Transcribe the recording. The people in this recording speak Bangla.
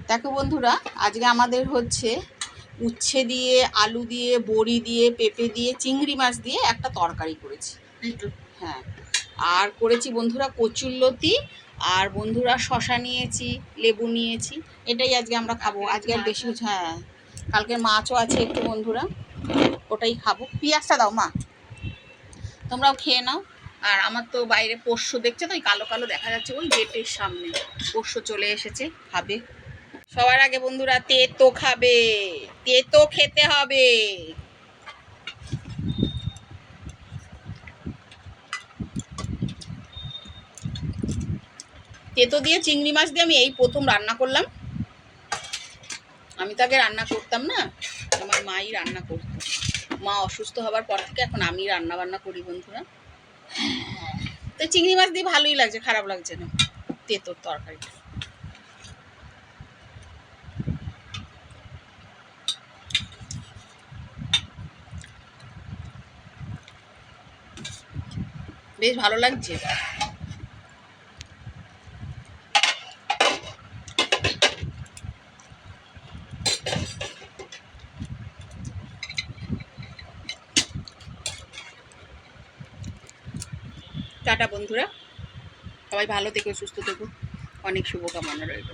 দেখো বন্ধুরা, আজকে আমাদের হচ্ছে উচ্ছে দিয়ে, আলু দিয়ে, বড়ি দিয়ে, পেঁপে দিয়ে, চিংড়ি মাছ দিয়ে একটা তরকারি করেছি। হ্যাঁ, আর করেছি বন্ধুরা কচুরলতি, আর বন্ধুরা শশা নিয়েছি, লেবু নিয়েছি। এটাই আজকে আমরা খাবো। আজকে আর বেশি, হ্যাঁ কালকে মাছও আছে একটু বন্ধুরা, ওটাই খাবো। পেঁয়াজটা দাও মা, তোমরাও খেয়ে নাও। আর আমার তো বাইরে পোষ্য দেখছে, তো ওই কালো কালো দেখা যাচ্ছে ওই গেটের সামনে, পোষ্য চলে এসেছে, খাবে। সবার আগে বন্ধুরা তেতো খাবে, তেতো খেতে হবে। তেতো দিয়ে চিংড়ি মাছ দিয়ে আমি এই প্রথম রান্না করলাম। আমি তো আগে রান্না করতাম না, আমার মাই রান্না করতো। মা অসুস্থ হবার পর থেকে এখন আমি রান্না বান্না করি বন্ধুরা। তো চিংড়ি মাছ দিয়ে ভালোই লাগছে, খারাপ লাগছে না তেতোর তরকারিটা। বেশ ভালো লাগছে। টাটা বন্ধুরা, সবাই ভালো থেকো, সুস্থ থেকো, অনেক শুভকামনা রইল।